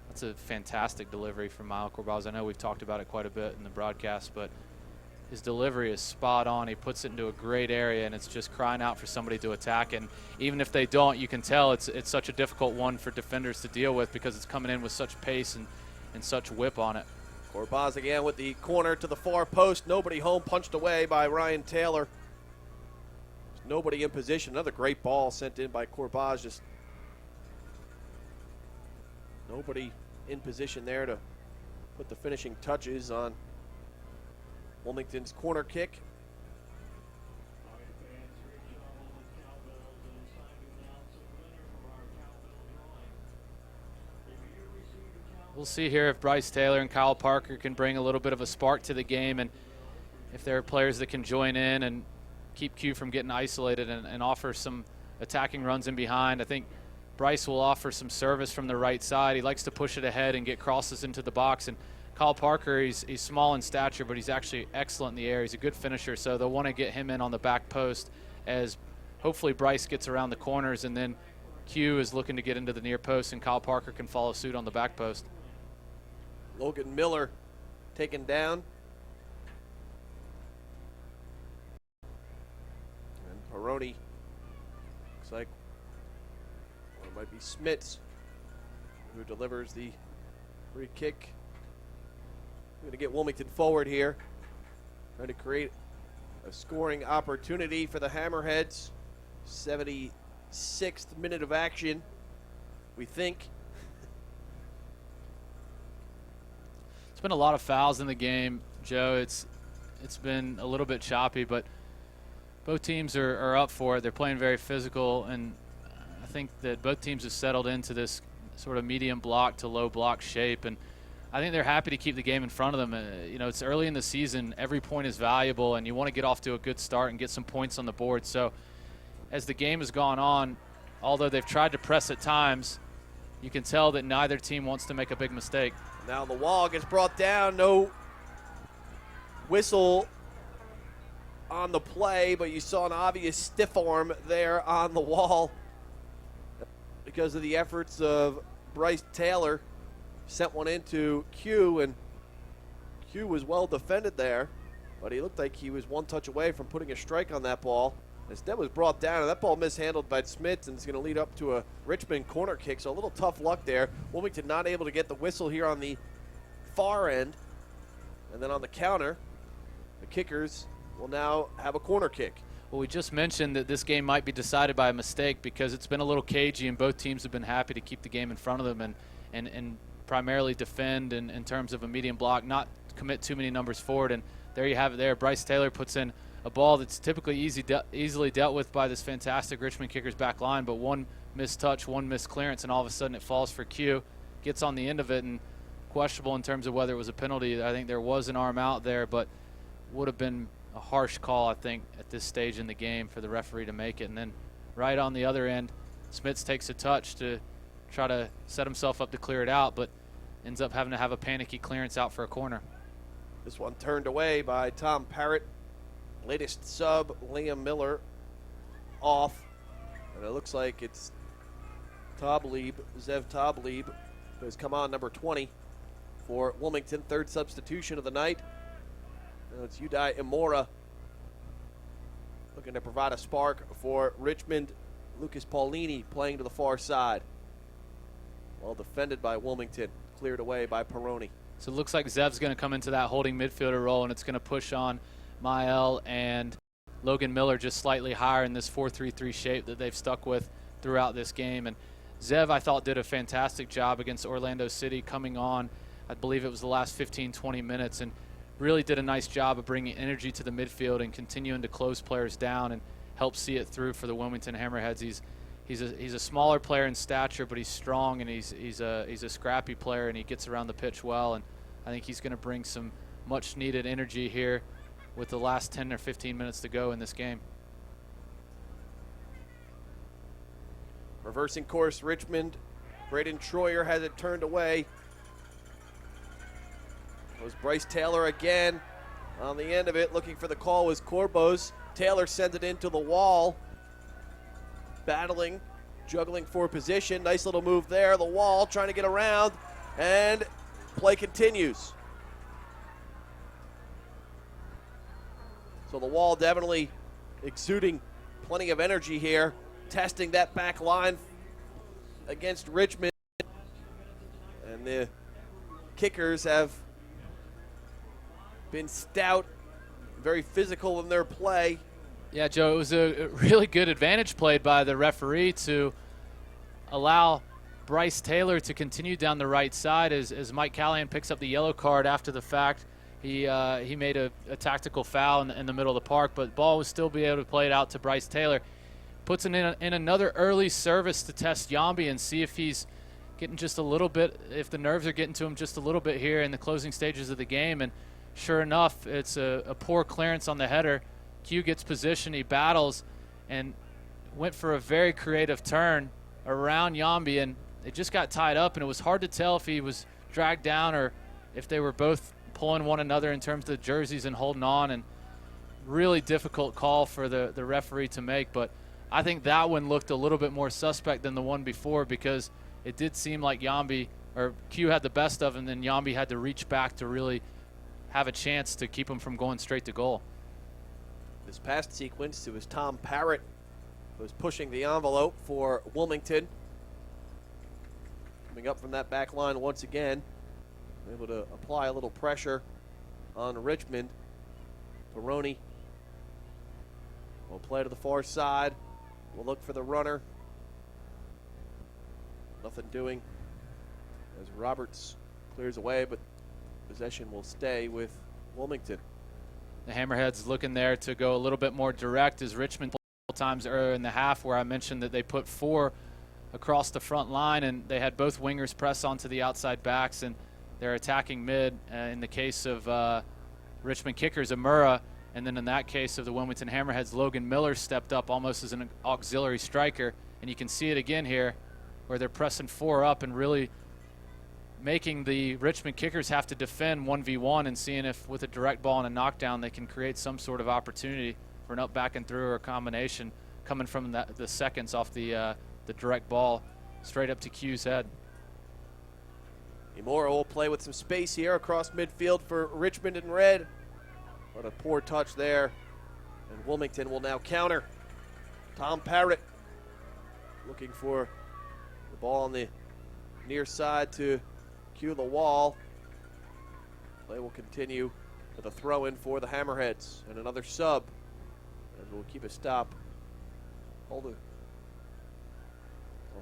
That's a fantastic delivery from Mile Corbaz. I know we've talked about it quite a bit in the broadcast, but his delivery is spot on. He puts it into a great area, and it's just crying out for somebody to attack. And even if they don't, you can tell it's such a difficult one for defenders to deal with because it's coming in with such pace and such whip on it. Corbaz again with the corner to the far post. Nobody home, punched away by Ryan Taylor. There's nobody in position. Another great ball sent in by Corbaz. Just nobody in position there to put the finishing touches on Wilmington's corner kick. We'll see here if Bryce Taylor and Kyle Parker can bring a little bit of a spark to the game, and if there are players that can join in and keep Q from getting isolated and offer some attacking runs in behind. I think Bryce will offer some service from the right side. He likes to push it ahead and get crosses into the box. And Kyle Parker, he's small in stature, but he's actually excellent in the air. He's a good finisher, so they'll want to get him in on the back post as hopefully Bryce gets around the corners, and then Q is looking to get into the near post, and Kyle Parker can follow suit on the back post. Logan Miller taken down. And Peroni, looks like, or it might be Smits, who delivers the free kick. Going to get Wilmington forward here, trying to create a scoring opportunity for the Hammerheads. 76th minute of action, we think. It's been a lot of fouls in the game, Joe. It's been a little bit choppy, but both teams are up for it. They're playing very physical, and I think that both teams have settled into this sort of medium block to low block shape, and I think they're happy to keep the game in front of them. You know, it's early in the season. Every point is valuable, and you want to get off to a good start and get some points on the board. So as the game has gone on, although they've tried to press at times, you can tell that neither team wants to make a big mistake. Now the wall gets brought down. No whistle on the play, but you saw an obvious stiff arm there on the wall because of the efforts of Bryce Taylor. Sent one into Q, and Q was well defended there, but he looked like he was one touch away from putting a strike on that ball. Instead was brought down, and that ball mishandled by Smits, and it's going to lead up to a Richmond corner kick, so a little tough luck there. Wilmington not able to get the whistle here on the far end, and then on the counter, the Kickers will now have a corner kick. Well, we just mentioned that this game might be decided by a mistake because it's been a little cagey, and both teams have been happy to keep the game in front of them and primarily defend in terms of a medium block, not commit too many numbers forward. And there you have it there. Bryce Taylor puts in a ball that's typically easily dealt with by this fantastic Richmond Kickers back line, but one missed touch, one missed clearance, and all of a sudden it falls for Q, gets on the end of it, and questionable in terms of whether it was a penalty. I think there was an arm out there, but would have been a harsh call, I think, at this stage in the game for the referee to make it. And then right on the other end, Smits takes a touch to try to set himself up to clear it out, but ends up having to have a panicky clearance out for a corner. This one turned away by Tom Parrott. Latest sub, Liam Miller, off. And it looks like it's Zev Tablieb, who has come on, number 20 for Wilmington, third substitution of the night. Now it's Udai Imora looking to provide a spark for Richmond. Lucas Paulini playing to the far side. Well defended by Wilmington, cleared away by Peroni. So it looks like Zev's going to come into that holding midfielder role, and it's going to push on Mael and Logan Miller just slightly higher in this 4-3-3 shape that they've stuck with throughout this game. And Zev, I thought, did a fantastic job against Orlando City coming on. I believe it was the last 15-20 minutes, and really did a nice job of bringing energy to the midfield and continuing to close players down and help see it through for the Wilmington Hammerheads. He's a smaller player in stature, but he's strong, and he's a scrappy player, and he gets around the pitch well. And I think he's going to bring some much-needed energy here with the last 10 or 15 minutes to go in this game. Reversing course, Richmond. Braden Troyer has it turned away. It was Bryce Taylor again on the end of it. Looking for the call was Corbos. Taylor sends it into the wall. Battling, juggling for position. Nice little move there. The wall trying to get around, and play continues. So the wall definitely exuding plenty of energy here, testing that back line against Richmond. And the Kickers have been stout, very physical in their play. Yeah, Joe, it was a really good advantage played by the referee to allow Bryce Taylor to continue down the right side as Mike Callahan picks up the yellow card after the fact. He made a tactical foul in the middle of the park, but ball would still be able to play it out to Bryce Taylor. Puts it in another early service to test Yambi and see if he's getting just a little bit, if the nerves are getting to him just a little bit here in the closing stages of the game. And sure enough, it's a poor clearance on the header. Q gets position, he battles, and went for a very creative turn around Yambi, and it just got tied up, and it was hard to tell if he was dragged down or if they were both pulling one another in terms of the jerseys and holding on. And really difficult call for the referee to make, but I think that one looked a little bit more suspect than the one before, because it did seem like Q had the best of him, and then Yambi had to reach back to really have a chance to keep him from going straight to goal. This past sequence, it was Tom Parrott who was pushing the envelope for Wilmington. Coming up from that back line once again, able to apply a little pressure on Richmond. Peroni will play to the far side. We'll look for the runner. Nothing doing as Roberts clears away, but possession will stay with Wilmington. The Hammerheads looking there to go a little bit more direct as Richmond times earlier in the half, where I mentioned that they put 4 across the front line, and they had both wingers press onto the outside backs, and they're attacking mid. In the case of Richmond kickers, Amura, and then in that case of the Wilmington Hammerheads, Logan Miller stepped up almost as an auxiliary striker, and you can see it again here where they're pressing 4 up and really making the Richmond kickers have to defend 1v1 and seeing if with a direct ball and a knockdown they can create some sort of opportunity for an up, back, and through or a combination coming from the seconds off the direct ball straight up to Q's head. Imora will play with some space here across midfield for Richmond in red. But a poor touch there. And Wilmington will now counter. Tom Parrott looking for the ball on the near side to cue the wall. Play will continue with a throw-in for the Hammerheads. And another sub. And we'll keep a stop. Hold a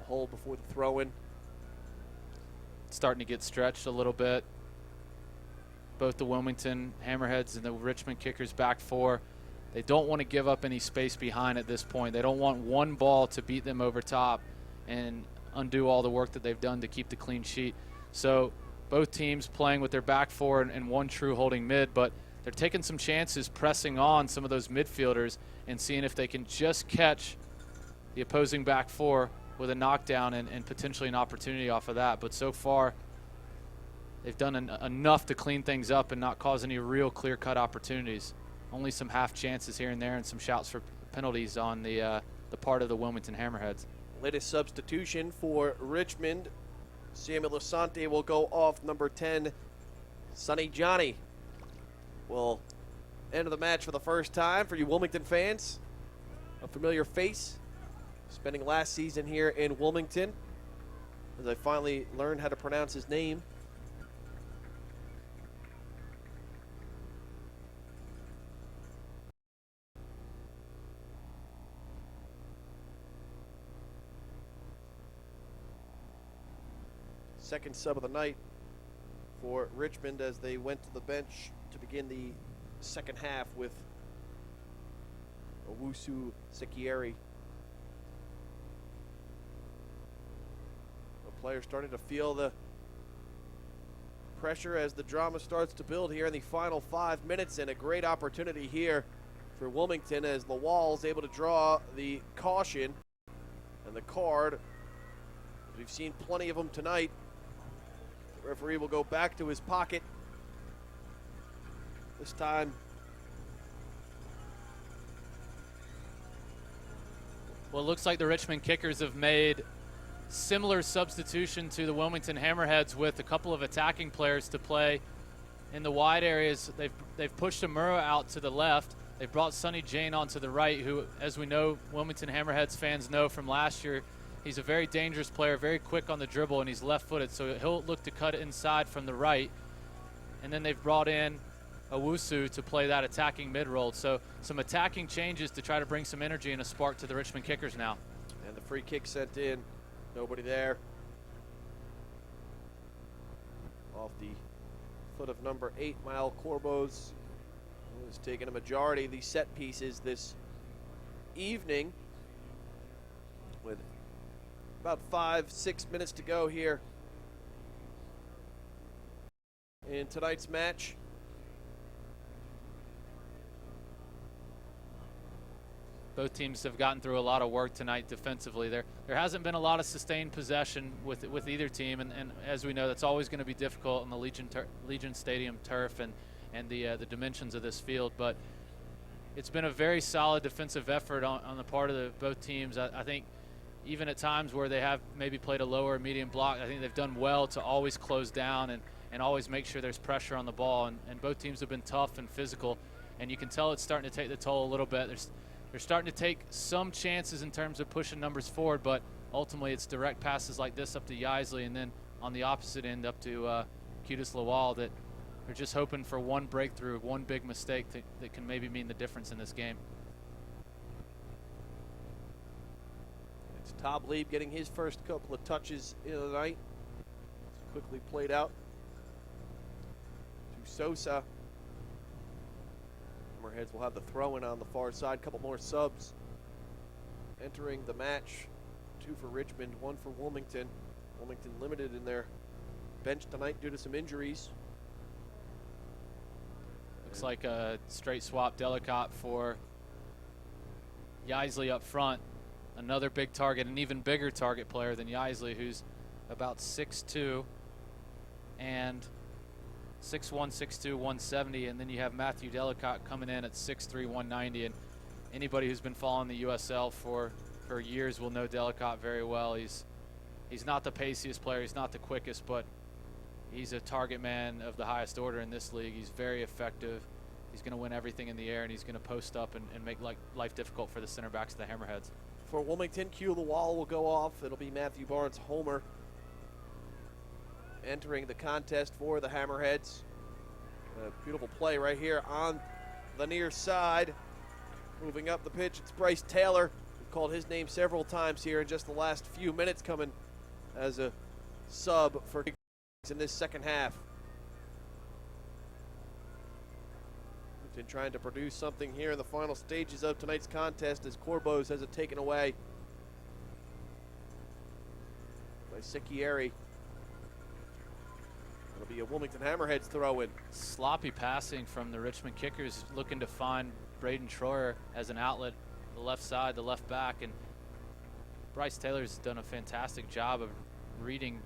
hold before the throw-in. Starting to get stretched a little bit. Both the Wilmington Hammerheads and the Richmond kickers back 4. They don't want to give up any space behind at this point. They don't want one ball to beat them over top and undo all the work that they've done to keep the clean sheet. So both teams playing with their back 4 and one true holding mid, but they're taking some chances pressing on some of those midfielders and seeing if they can just catch the opposing back 4 with a knockdown and potentially an opportunity off of that. But so far, they've done enough to clean things up and not cause any real clear-cut opportunities. Only some half chances here and there and some shouts for penalties on the part of the Wilmington Hammerheads. Latest substitution for Richmond. Samuel Asante will go off. Number 10, Sonny Johnny will enter the match for the first time for you Wilmington fans. A familiar face, spending last season here in Wilmington, as I finally learned how to pronounce his name. Second sub of the night for Richmond as they went to the bench to begin the second half with Owusu Sekieri. The players starting to feel the pressure as the drama starts to build here in the final 5 minutes, and a great opportunity here for Wilmington as Lawal's able to draw the caution and the card. We've seen plenty of them tonight. The referee will go back to his pocket. This time, well, it looks like the Richmond kickers have made similar substitution to the Wilmington Hammerheads with a couple of attacking players to play in the wide areas. They've pushed Amura out to the left. They've brought Sonny Jane onto the right, who, as we know, Wilmington Hammerheads fans know from last year, he's a very dangerous player, very quick on the dribble, and he's left-footed, so he'll look to cut it inside from the right. And then they've brought in Owusu to play that attacking mid-role. So some attacking changes to try to bring some energy and a spark to the Richmond kickers now. And the free kick sent in. Nobody there. Off the foot of number 8, Mile Corbos, who has taken a majority of these set pieces this evening, with about 5-6 minutes to go here in tonight's match. Both teams have gotten through a lot of work tonight defensively. There hasn't been a lot of sustained possession with either team, and as we know, that's always going to be difficult in the Legion Stadium turf and the dimensions of this field. But it's been a very solid defensive effort on the part of both teams. I think even at times where they have maybe played a lower or medium block, I think they've done well to always close down and always make sure there's pressure on the ball. And both teams have been tough and physical, and you can tell it's starting to take the toll a little bit. They're starting to take some chances in terms of pushing numbers forward, but ultimately it's direct passes like this up to Yisley, and then on the opposite end up to Qudis Lawal that they're just hoping for one breakthrough, one big mistake that can maybe mean the difference in this game. It's Tob Lieb getting his first couple of touches in the night. It's quickly played out to Sosa. Hammerheads will have the throw-in on the far side. Couple more subs entering the match to 2 for Richmond, 1 for Wilmington. Wilmington limited in their bench tonight due to some injuries. Looks like a straight swap Delicott for Yaisley up front. Another big target, an even bigger target player than Yaisley, who's about 6'2", and 6'1", 6'2", 170. And then you have Matthew Delicott coming in at 6'3", 190. And anybody who's been following the USL for years will know Delicott very well. He's not the paciest player, he's not the quickest, but he's a target man of the highest order in this league. He's very effective. He's going to win everything in the air, and he's going to post up and make life difficult for the center backs of the Hammerheads. For Wilmington, Q the wall will go off. It'll be Matthew Barnes Homer entering the contest for the Hammerheads. A beautiful play right here on the near side. Moving up the pitch, it's Bryce Taylor. We've called his name several times here in just the last few minutes, coming as a sub for in this second half. Been trying to produce something here in the final stages of tonight's contest as Corbos has it taken away by Sicchieri. It'll be a Wilmington Hammerheads throw-in. Sloppy passing from the Richmond Kickers, looking to find Braden Troyer as an outlet, the left side, the left back, and Bryce Taylor's done a fantastic job of reading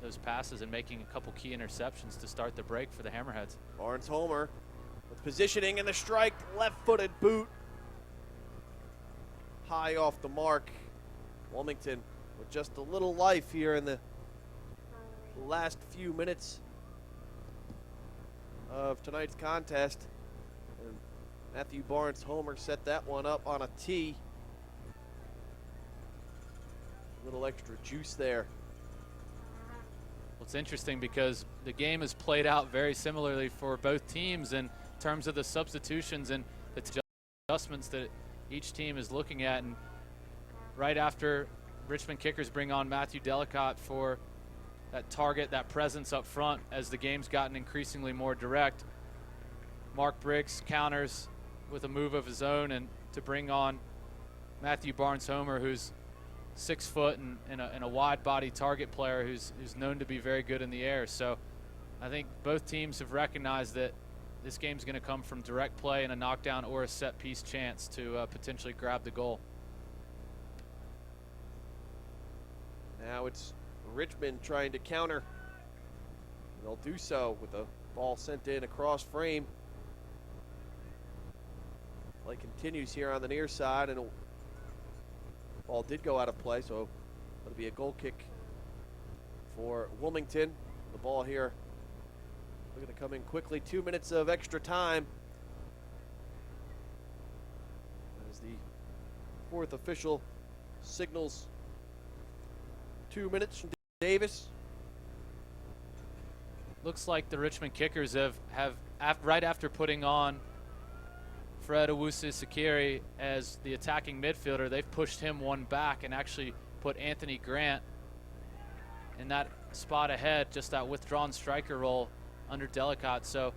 those passes and making a couple key interceptions to start the break for the Hammerheads. Barnes Homer with positioning and the strike, left-footed boot. High off the mark. Wilmington with just a little life here in the last few minutes of tonight's contest. And Matthew Barnes Homer set that one up on a tee. A little extra juice there. Well, it's interesting because the game is played out very similarly for both teams in terms of the substitutions and the adjustments that each team is looking at. And right after Richmond Kickers bring on Matthew Delicott for that target, that presence up front, as the game's gotten increasingly more direct, Mark Briggs counters with a move of his own and to bring on Matthew Barnes Homer, who's 6 foot and a wide body target player who's known to be very good in the air. So I think both teams have recognized that this game's going to come from direct play and a knockdown or a set piece chance to potentially grab the goal. Now it's Richmond trying to counter. They'll do so with the ball sent in across frame. Play continues here on the near side, and the ball did go out of play, so it'll be a goal kick for Wilmington. The ball here looking to come in quickly. 2 minutes of extra time as the fourth official signals 2 minutes from Davis. Looks like the Richmond Kickers have right after putting on Fred Owusu-Sakiri as the attacking midfielder, they've pushed him one back and actually put Anthony Grant in that spot ahead, just that withdrawn striker role under Delicott. So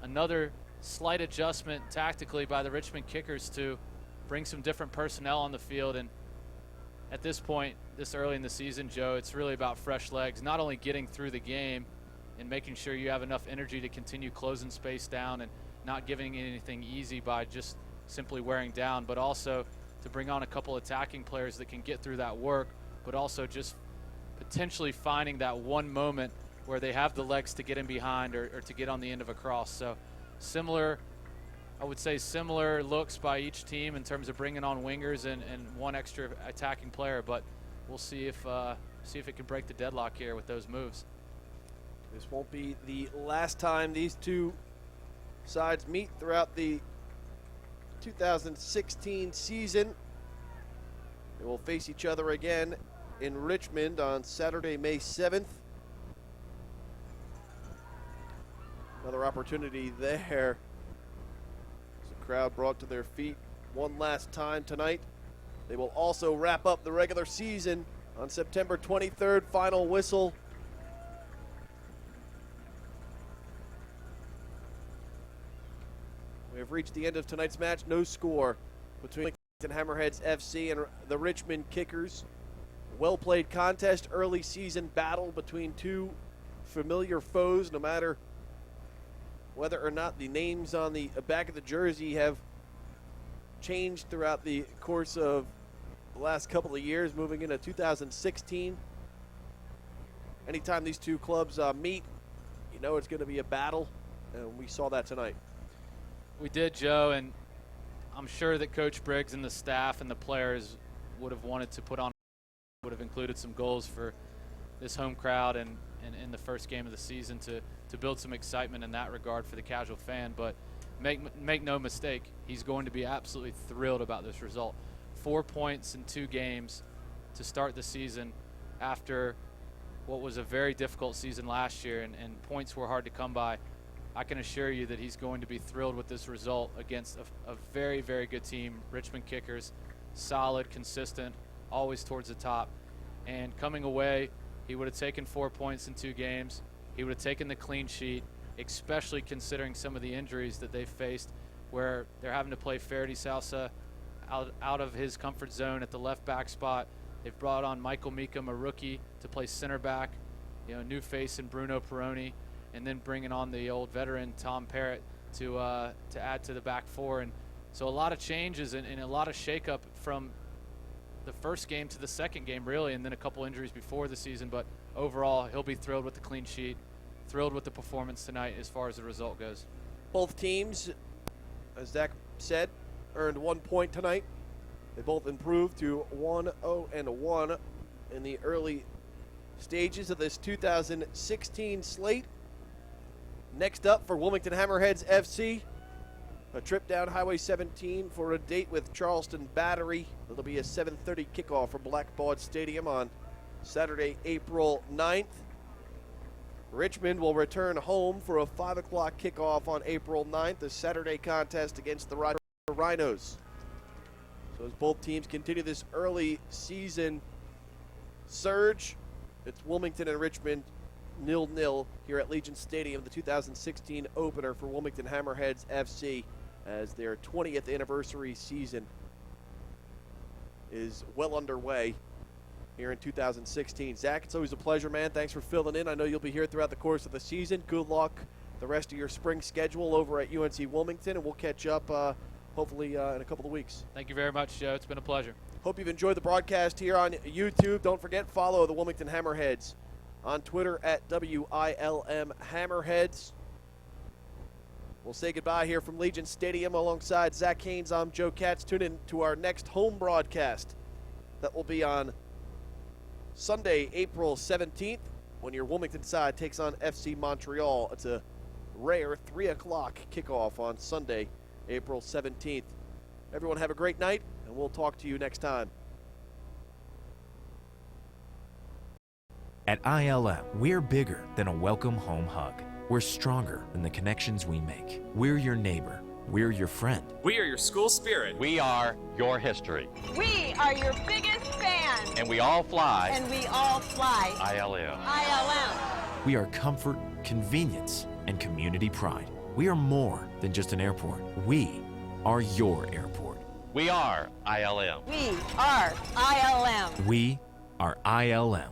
another slight adjustment tactically by the Richmond Kickers to bring some different personnel on the field. And at this point, this early in the season, Joe, it's really about fresh legs, not only getting through the game and making sure you have enough energy to continue closing space down and not giving anything easy by just simply wearing down, but also to bring on a couple attacking players that can get through that work, but also just potentially finding that one moment where they have the legs to get in behind or to get on the end of a cross. So similar, I would say similar looks by each team in terms of bringing on wingers and one extra attacking player, but we'll see if it can break the deadlock here with those moves. This won't be the last time these two sides meet throughout the 2016 season. They will face each other again in Richmond on Saturday, May 7th. Another opportunity there. The crowd brought to their feet one last time tonight. They will also wrap up the regular season on September 23rd, final whistle. We have reached the end of tonight's match. No score between Hammerheads FC and the Richmond Kickers. well-played contest, early season battle between two familiar foes, no matter whether or not the names on the back of the jersey have changed throughout the course of the last couple of years, moving into 2016. Anytime these two clubs meet, you know it's going to be a battle, and we saw that tonight. We did, Joe, and I'm sure that Coach Briggs and the staff and the players would have wanted to would have included some goals for this home crowd and in the first game of the season to build some excitement in that regard for the casual fan. But make no mistake, he's going to be absolutely thrilled about this result. 4 points in 2 games to start the season after what was a very difficult season last year, and points were hard to come by. I can assure you that he's going to be thrilled with this result against a very, very good team. Richmond Kickers, solid, consistent, always towards the top. And coming away, he would have taken 4 points in 2 games. He would have taken the clean sheet, especially considering some of the injuries that they've faced, where they're having to play Faraday Salsa out of his comfort zone at the left back spot. They've brought on Michael Meekum, a rookie, to play center back, new face in Bruno Peroni, and then bringing on the old veteran Tom Parrott to add to the back four. And so a lot of changes and a lot of shakeup from the first game to the second game, really, and then a couple injuries before the season. But overall, he'll be thrilled with the clean sheet, thrilled with the performance tonight as far as the result goes. Both teams, as Zach said, earned 1 point tonight. They both improved to 1-0-1 in the early stages of this 2016 slate. Next up for Wilmington Hammerheads FC, a trip down Highway 17 for a date with Charleston Battery. It'll be a 7:30 kickoff from Blackbaud Stadium on Saturday, April 9th. Richmond will return home for a 5 o'clock kickoff on April 9th, a Saturday contest against the Rhinos. So as both teams continue this early season surge, it's Wilmington and Richmond 0-0 here at Legion Stadium, the 2016 opener for Wilmington Hammerheads FC, as their 20th anniversary season is well underway here in 2016. Zach, it's always a pleasure, man. Thanks for filling in. I know you'll be here throughout the course of the season. Good luck the rest of your spring schedule over at UNC Wilmington, and we'll catch up hopefully in a couple of weeks. Thank you very much, Joe. It's been a pleasure. Hope you've enjoyed the broadcast here on YouTube. Don't forget, follow the Wilmington Hammerheads on Twitter at WILM Hammerheads. We'll say goodbye here from Legion Stadium alongside Zach Haynes. I'm Joe Katz. Tune in to our next home broadcast. That will be on Sunday, April 17th, when your Wilmington side takes on FC Montreal. It's a rare 3 o'clock kickoff on Sunday, April 17th. Everyone have a great night, and we'll talk to you next time. At ILM, we're bigger than a welcome home hug. We're stronger than the connections we make. We're your neighbor. We're your friend. We are your school spirit. We are your history. We are your biggest fans. And we all fly And we all fly ILM. ILM. We are comfort, convenience, and community pride. We are more than just an airport. We are your airport. We are ILM. We are ILM. We are ILM.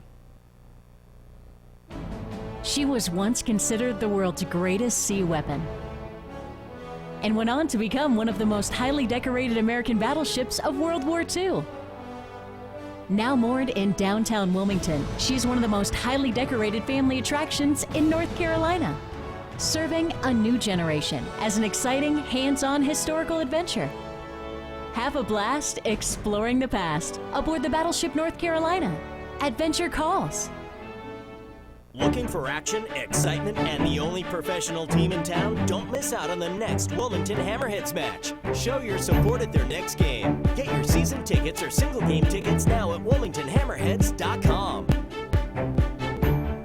She was once considered the world's greatest sea weapon and went on to become one of the most highly decorated American battleships of World War II. Now moored in downtown Wilmington, she's one of the most highly decorated family attractions in North Carolina, serving a new generation as an exciting, hands-on historical adventure. Have a blast exploring the past aboard the Battleship North Carolina. Adventure calls. Looking for action, excitement, and the only professional team in town? Don't miss out on the next Wilmington Hammerheads match. Show your support at their next game. Get your season tickets or single game tickets now at WilmingtonHammerheads.com.